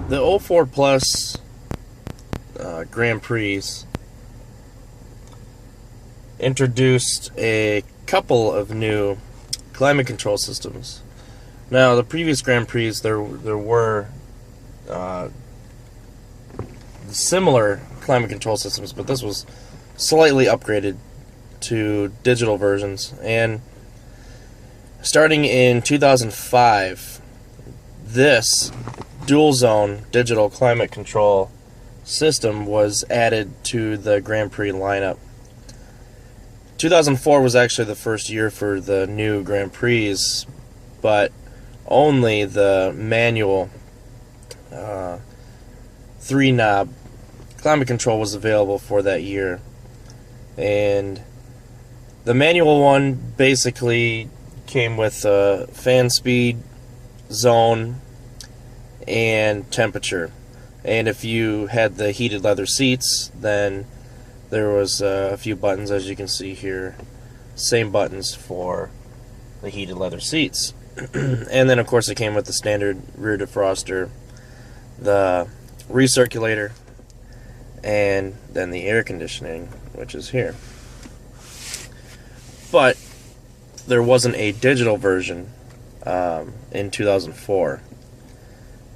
The 04 Plus Grand Prix introduced a couple of new climate control systems. Now, the previous Grand Prix, there were similar climate control systems, but this was slightly upgraded to digital versions. And starting in 2005, this dual zone digital climate control system was added to the Grand Prix lineup. 2004 was actually the first year for the new Grand Prix, but only the manual 3-knob climate control was available for that year. And the manual one basically came with fan speed, zone, and temperature. And if you had the heated leather seats, then there was a few buttons, as you can see here, same buttons for the heated leather seats. And then of course it came with the standard rear defroster, the recirculator, and then the air conditioning, which is here. But there wasn't a digital version in 2004.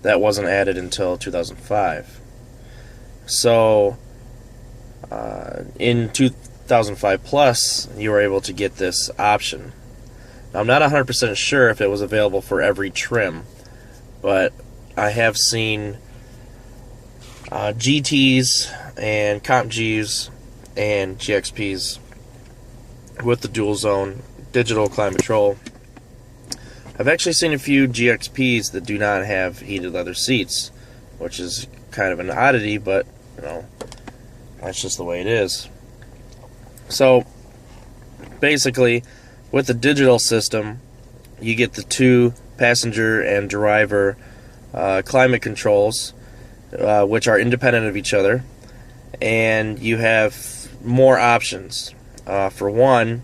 That wasn't added until 2005. So in 2005 Plus, you were able to get this option. Now, I'm not 100% sure if it was available for every trim, but I have seen GTs and Comp Gs and GXPs with the dual zone digital climate control. I've actually seen a few GXPs that do not have heated leather seats, which is kind of an oddity, but you know, that's just the way it is. So basically, with the digital system, you get the 2 passenger and driver climate controls, which are independent of each other, and you have more options. For one,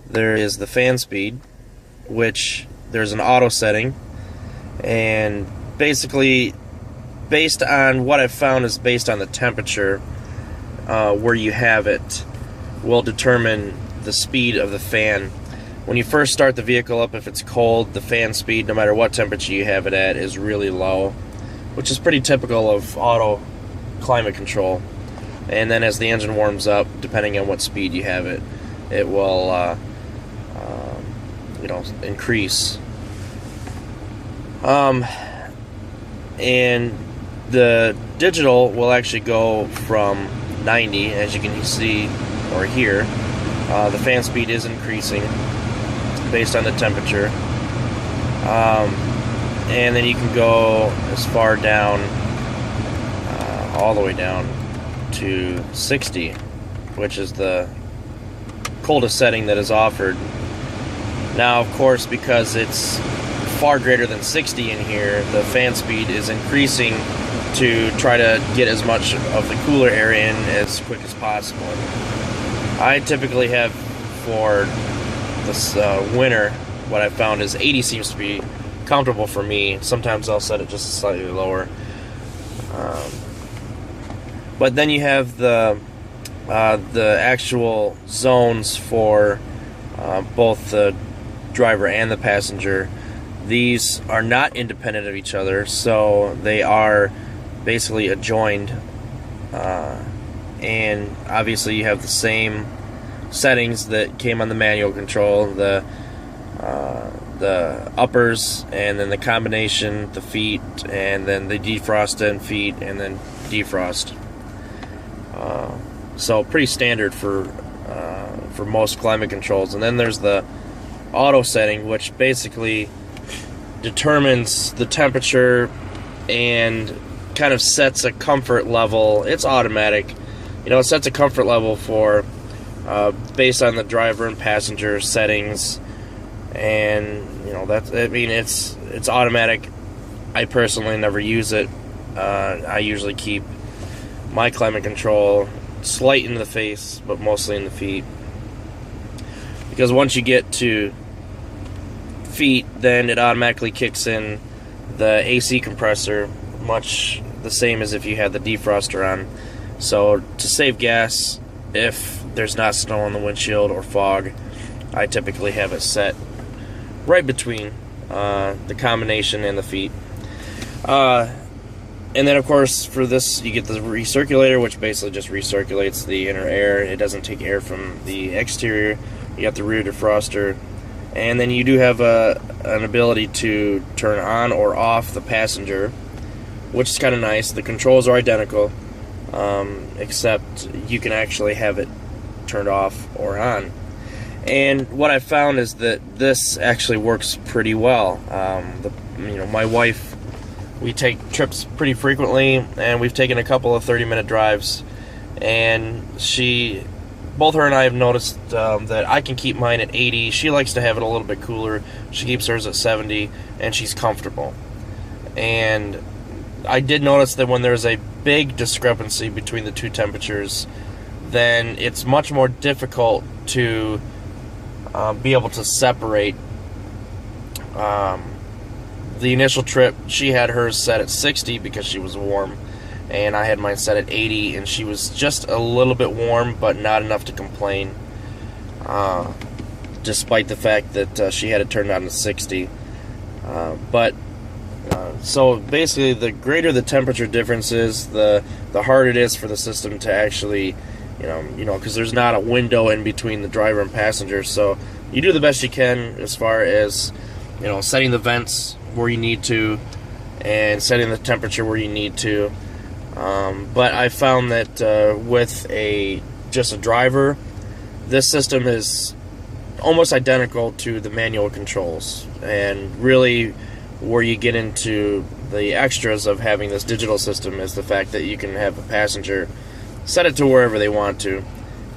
there is the fan speed, which there's an auto setting, and basically based on what I've found is based on the temperature where you have it will determine the speed of the fan. When you first start the vehicle up, if it's cold, the fan speed, no matter what temperature you have it at, is really low, which is pretty typical of auto climate control. And then as the engine warms up, depending on what speed you have it, it will increase. And the digital will actually go from 90, as you can see or hear. The fan speed is increasing based on the temperature. And then you can go as far down, all the way down to 60, which is the coldest setting that is offered. Now, of course, because it's far greater than 60 in here, the fan speed is increasing to try to get as much of the cooler air in as quick as possible. I typically have, for this winter, what I've found is 80 seems to be comfortable for me. Sometimes I'll set it just slightly lower. But then you have the actual zones for both the driver and the passenger. These are not independent of each other, so they are basically adjoined. And obviously you have the same settings that came on the manual control, the uppers, and then the combination, the feet, and then the defrost and feet, and then defrost. So pretty standard for most climate controls. And then there's the auto setting, which basically determines the temperature and kind of sets a comfort level. It's automatic. It sets a comfort level for based on the driver and passenger settings, and it's automatic. I personally never use it. I usually keep my climate control slight in the face, but mostly in the feet, because once you get to feet, then it automatically kicks in the AC compressor much the same as if you had the defroster on. So to save gas, if there's not snow on the windshield or fog, I typically have it set right between the combination and the feet. And then, of course, for this, you get the recirculator, which basically just recirculates the inner air. It doesn't take air from the exterior. You got the rear defroster. And then you do have an ability to turn on or off the passenger, which is kind of nice. The controls are identical, except you can actually have it turned off or on. And what I found is that this actually works pretty well. My wife, we take trips pretty frequently, and we've taken a couple of 30-minute drives, and both her and I have noticed that I can keep mine at 80. She likes to have it a little bit cooler. She keeps hers at 70, and she's comfortable. And I did notice that when there's a big discrepancy between the two temperatures, then it's much more difficult to be able to separate. The initial trip, she had hers set at 60 because she was warm, and I had mine set at 80, and she was just a little bit warm, but not enough to complain, despite the fact that she had it turned on to 60. So basically, the greater the temperature difference is, the harder it is for the system to actually, because there's not a window in between the driver and passenger. So you do the best you can as far as, setting the vents where you need to and setting the temperature where you need to. But I found that with just a driver, this system is almost identical to the manual controls. And really, where you get into the extras of having this digital system is the fact that you can have a passenger set it to wherever they want to.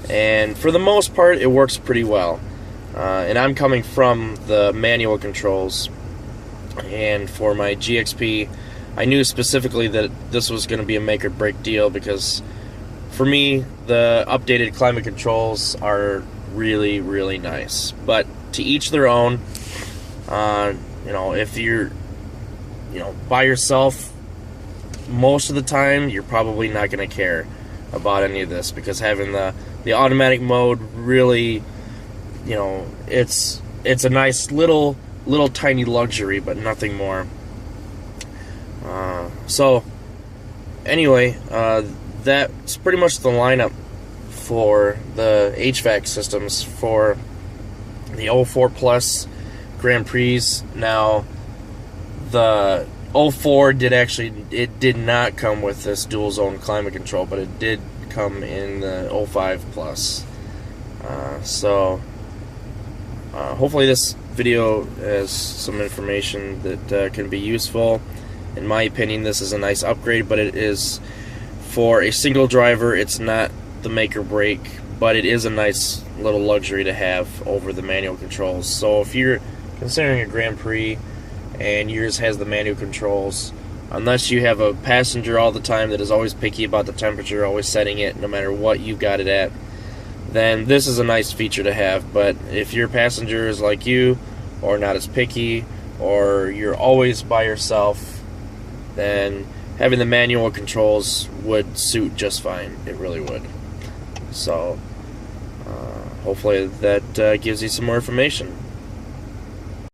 And for the most part, it works pretty well. And I'm coming from the manual controls. And for my GXP, I knew specifically that this was going to be a make or break deal, because for me, the updated climate controls are really, really nice. But to each their own. If you're by yourself, most of the time you're probably not going to care about any of this, because having the automatic mode really, it's a nice little tiny luxury, but nothing more. So anyway, that's pretty much the lineup for the HVAC systems for the 04 Plus Grand Prix. Now, the 04 did not come with this dual zone climate control, but it did come in the 05 Plus. Hopefully this video has some information that can be useful. In my opinion, this is a nice upgrade, but it is for a single driver. It's not the make or break, but it is a nice little luxury to have over the manual controls. So if you're considering a Grand Prix and yours has the manual controls, unless you have a passenger all the time that is always picky about the temperature, always setting it no matter what you've got it at, then this is a nice feature to have. But if your passenger is like you, or not as picky, or you're always by yourself, then having the manual controls would suit just fine. It really would. So hopefully that gives you some more information.